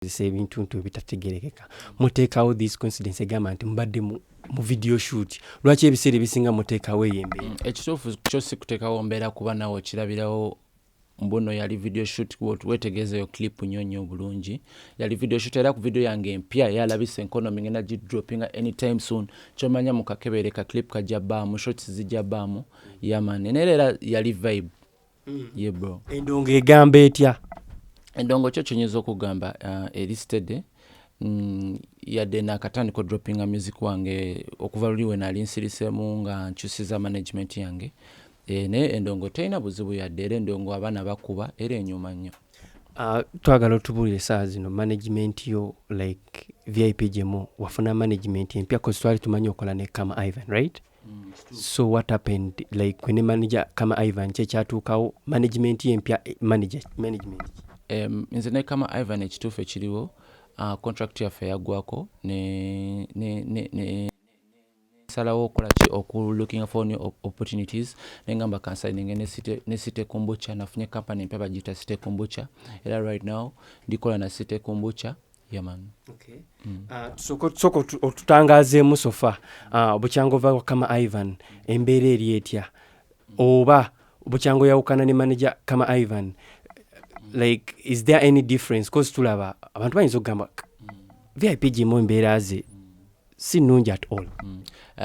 ebintu bitategerekeka muteekawo this coincidence egamba nti mbadde mu video shoot lwaki ebiseera ebisinga muteekawo eyembeera ekituufu kyo si kuteekawo mbeera kuba nawe okirabirawo mbuno yali video shoot wetegeezeyo clip nyonyo bulungi yali video shoot era ku video yange empya yalabise economy ngenda droppinga anytime soon kyomanya mu kakebere ka clip kajja baamu shots zijja baamu yaman era yali vibe yeah bro endongo egamba etya endongo kyo kyonyeza okugamba listed yadde nakatandika droppinga music wange okuva luli we nali nsirisemu nga nkyusiza management yange ne endongo teyina buzibu yadde era endongo abaana bakuba era enyuma nnyo twagala otubulire saa zino management yo like VIP Jemo wafuna management empya cause twali tumanyi okola ne Kama Ivan right so what happened like when manager Kama Ivan kyatuukawo management empya management nze ne Kama Ivan ekituufu ekiriwo contract yaffe yagwako ne salawo okola ki looking for new opportunities nengamba kansigning ne Cité Kombucha nafunye company mpya bagita Cité Kombucha era right now ndikola na Cité Kombucha yaman okay soko otutangazeemu sofa obukyango va Kama Ivan embeera eri etya oba obukyango yawukana ne manager Kama Ivan like is there any difference cause tulaba abantu bayinza okugamba VIP Jemo embeera ze si nnungi at all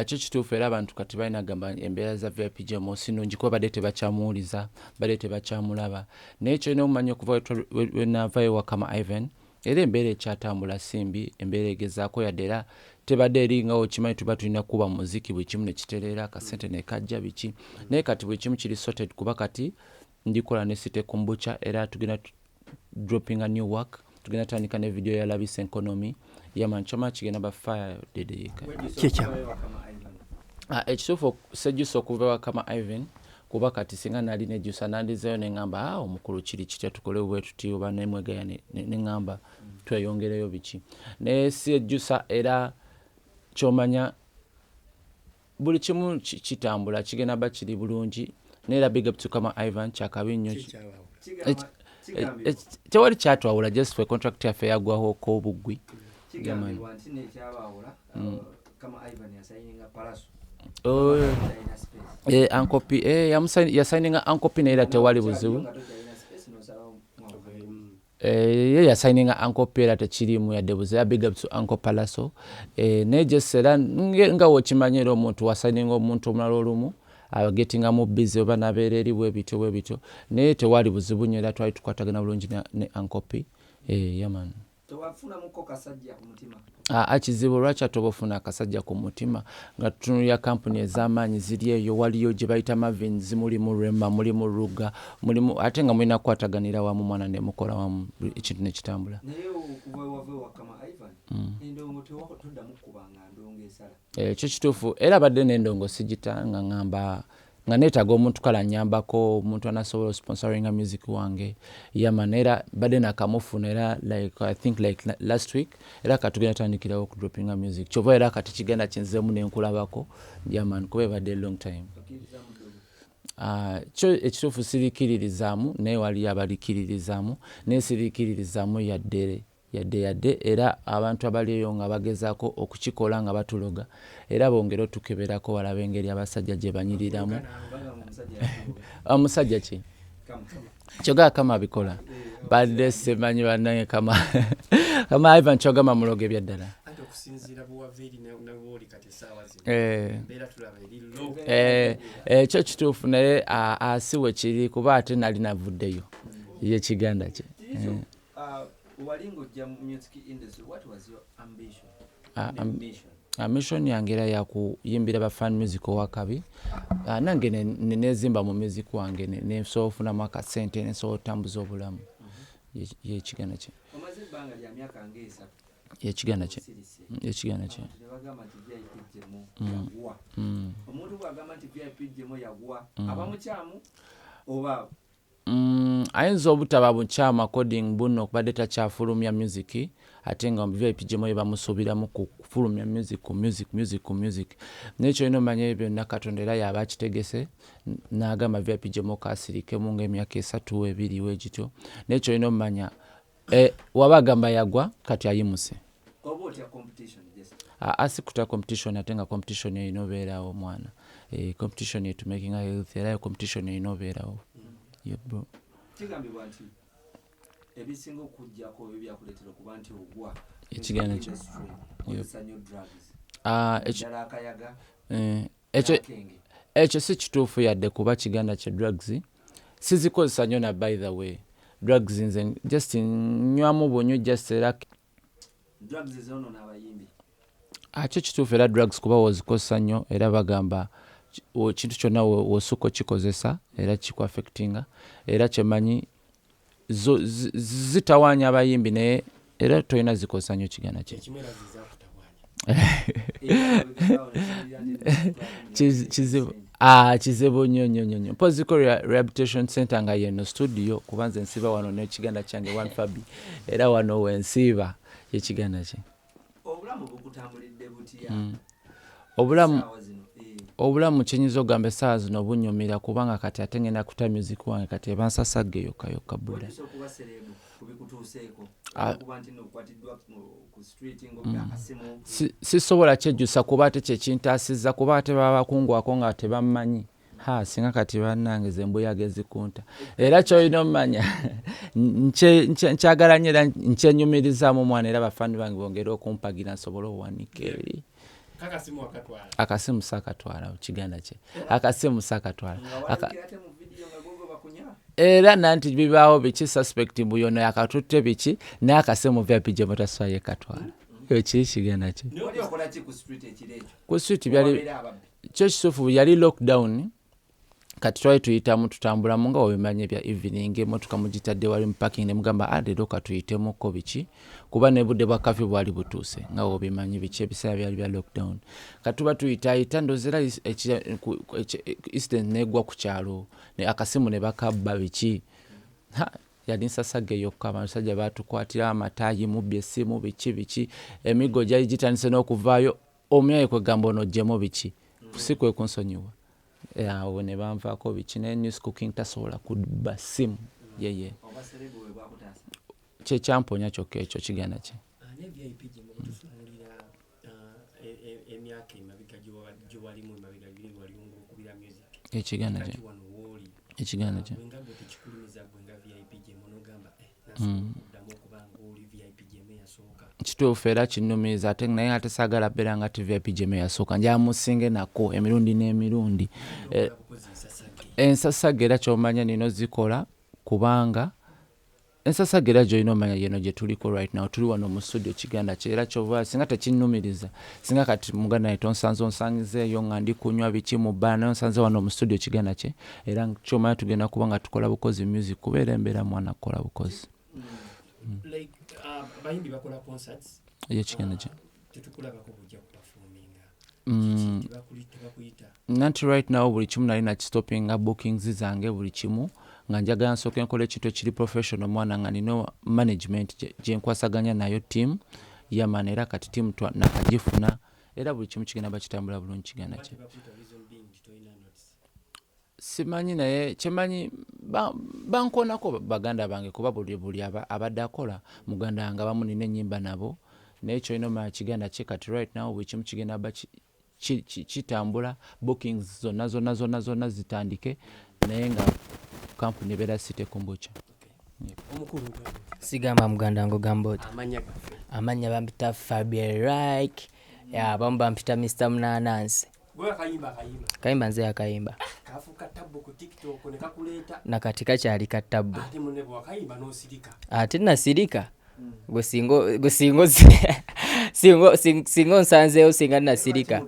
kyo kituufu era abantu kati balina gamba embeera za VIP Jemo si nnungi kuba badde tebakyamuwuliza badde tebakyamulaba naye kyolina okumanya okuva we navayo wa Kama Ivan era embeera ekyatambula simbi embeera egezaako yadde era tebadde eringa okimanyi tuba tulina kuba muziki buli kimu ne kitereera akasente ne kajja biki naye kati buli kimu kiri sorted kuba kati ndikola ne Cité Kombucha era tugenda dropping a new work tugenda tandika ne video ya labise economy yaman choma kigenda ba fire dede kyecha ekituufu sejjusa okuva wa Kama Ivan kuba kati singa nali nejjusa nandizeyo nengamba omukulu kiri kitya tukole bwe tuti oba nemwegaya nengamba tweyongereyo biki ne sejjusa era kyomanya buli kimu kitambula kigenda ba kiri bulungi nera big up to Kama Ivan chakabi nnyo tewali kyatwawula just for contract affair yagwaho ko bugwi Kama Ivan yasayininga Palaso Ankopi yasayininga Ankopi nera tewali buzibu yasayininga Ankopi era tekirimu yadde buzibu big up to Anko Palaso ne just era nga wokimanyira omuntu wasayininga omuntu omulala olumu getting mu busy oba nabeera eri bwe bityo naye tewali buzibu nnyo era twali tukwatagana bulungi ne Ankopi yaman tewafuna muko kasajja ku mutima kizibu lwaki atobofuna akasajja ku mutima nga tutunulira kampuni ez'amaanyi ziri eyo waliyo gye bayita Mavins mulimu Rema mulimu Ruga mulimu ate nga mulina kukwataganira wamu mwana ne mukola wamu ekintu ne kitambula naye okuva wa Kama Ivan endongo tewakutuddamu kubanga ndongo esala ekyo kituufu era badde n'endongo sigita nga ngamba nga neetaaga omuntu kala nyambako omuntu anasobola sponsoringa music wange yaman era badde nakamufuna era like I think like last week era katugenda tandikirawo ku droppinga music kyova era kati kigenda kinzeemu nenkulabako yaman kuba badde long time kyo ekituufu sirikiririzaamu naye waliyo abalikiririzaamu naye sirikiririzaamu yadde era abantu abaliyo nga bagezaako okukikola nga batuloga era bongera otukeberako walaba engeri abasajja gye banyiriramu omusajja ki kyogaa Kama abikola badde semanyi bannange Kama Ivan kyogamba muloge byaddala ekyo kituufu naye asiwe kiri kuba ate nali navuddeyo ye kiganda kye walingo jam music industry what was your ambition mission yange era yakuyimbira ba fan music wakabi nange nezimba mu music wange nesofunamu akasente nesobola otambuza obulamu yekigana kye omaze ebbanga lya myaka ng'esatu yekigana kye bagamba nti VIP Jemo yagwa omuntu bwagamba nti VIP Jemo yagwa abamukyamu oba ayinza obutaba bukyama coding buno kubadde takyafulumya music ate nga VIP Jemo yebamusuubiramu kufulumya music nekyo ino manya ebyo nakatonda era yaba akitegese n'agamba VIP Jemo kasirikemu ng'emyaka 3 2 wegityo nekyo ino manya wabagamba yagwa kati ayimuse oba otya competition just asikuta competition ate nga competition erina obeerawo mwana competition yetu making a health era competition erina obeerawo bro kigambibwa nti ebisinga okujjako ebyo byakuleetera okuba nti ogwa ekigaana kyo kozesa drugs akayaga ekyo si kituufu yadde kuba kigaana kye drugs sizikozesa nnyo na by the way drugs nze just nywamu bunywa just era drugs zono n'abayimbi kyo kituufu era drugs kuba wozikozesa nnyo era bagamba kintu kyonna wosuka kikozesa era kikuaffectinga era kyemanyi zitawaanya abayimbi naye era tolina zikozesa nnyo kigaana kye kizibu nnyo mpoziko rehabilitation center nga yeno studio kubanza ensiba wano n'ekiganda kyange one fabi era wano wensiiba yekiganda kye obulamu bukutambulidde butya obulamu kyenyinza okugamba essaawa zino bunyumira kubanga kati ate ngenda kuta music wange kati ebansasagge yokka bula sisobola kyejjusa kuba ate kyekintaasizza kuba ate baba bakungwako nga tebammanyi singa kati bannange ze mbuyaga ezikunta era kyolina omumanya nkyagala nnyo era nkyenyumirizaamu mwana era bafaani bange bongere okumpagira nsobole owanika eri akasimu sakatwala kiganda kye akasimu sakatwala era nanti bibaawo biki suspect mbuyono yakatutte biki n'akasimu VIP Jemo taswaye katwala ekyo kiganda kye ku street byali kyo kisufu yali lockdown kati twali tuyitamu tutambulamu nga wabimanye bya evening emotoka mugitadde wali mu parking ne mugamba leero katuyitemuko biki kuba ne budde bwa kafyu bwali butuuse nga wabimanye biki ebiseera byali bya lockdown katuba tuyita ndozera incident negwa ku kyalo ne akasimu ne bakabba biki yali nsasage yokka abasajja batukwatira amataayi mu byesimu biki emigo gyali gitandise n'okuvaayo omyayi kwegamba ono Jemo biki kusikwe kunsonyiwa awo ne banvaako biki ne news cooking tasobola kudba simu yeye kyekyamponya kyokka ekyo kigana kye ekigana kye ekigana kye kituufu era kinnumiza ate naye ate saagala beera nga VIP Jemo yasooka njamusinge nako emirundi n'emirundi ensasage era kyomanya nino zikola kubanga ensasage era gyolina omanya yeno gye tuliko right now tuli wano mu studio kiganda kye era kyova singa tekinnumiriza singa kati muganda naye tonsanze onsangizeeyo nga ndi kunywa biki mu bbaa naye onsanze wano mu studio kiganda kye era kyomanya tugenda kuba nga tukola bukozi music kubeera embeera mwana kukola bukozi bayimbi bakola concerts yekiganda kye tetukulabako bujja kuperforminga nanti right now buli kimu nali nakistopinga bookings zange buli kimu nga njagala nsooke nkola ekintu ekiri professional mwana nga nina management gyenkwasaganya nayo team yaman era kati team nakagifuna era buli kimu kigenda bakitambula bulungi kiganda kye simanyi naye kyemanyi bankonako baganda bange kuba buli abadde akola muganda wange abamu nina ennyimba nabo naye kyolina omanya kiganda kye kati right now buli kimu kigenda kitambula bookings zonna zitandike naye nga kampuni ebeera sitekumbucha sigamba muganda ngo gamboti amanya bampita Fabian abamu bampita Mr. Munanansi kayimba nze yakayimba na katika kyali katabbu ate nasirika singo nsanzeewo singa nasirika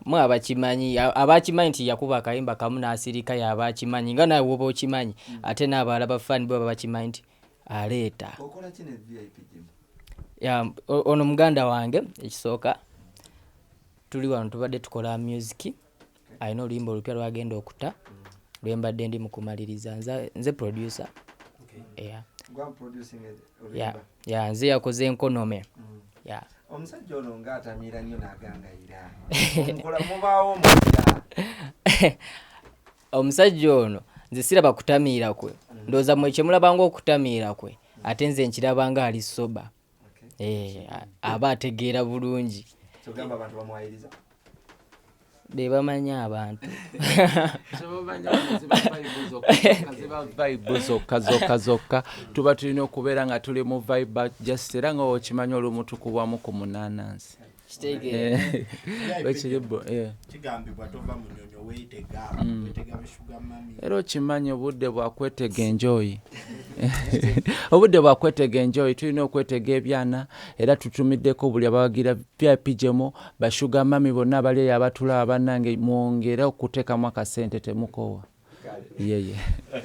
mu abakimanyi nti yakuba akayimba kamu nasirika yabakimanyi nga nawe woba okimanyi ate n'abalala bafaani bo bakimanyi nti aleeta ono muganda wange ekisooka tuli wano tubadde tukola music alina oluyimba olupya lwagenda okuta lwembadde ndi mukumaliriza nze producer nze yakoze enkonome omusajja ono ng'atamira nnyo n'agangayira omukola mubaawo omunda omusajja ono nze siraba kutamiira kwe ndowooza mwe kyemulabanga okutamiira kwe ate nze nkirabanga ali soba aba ategeera bulungi be bamanya abantu zokka tuba tulina okubeera nga tuli mu vibe just era nga okimanya olumu tukubwamu ku munanansi kigambibwa tova mu nyonyo weetega beshuga mami era okimanyi obudde bwakwetega enjoyi obudde bwakwetega enjoyi tulina okwetega ebyana era tutumiddeko buli abawagira VIP Jemo bashuga mami bonna abali abatulaba bannange mwongera okuteekamu akasente temukowa yeye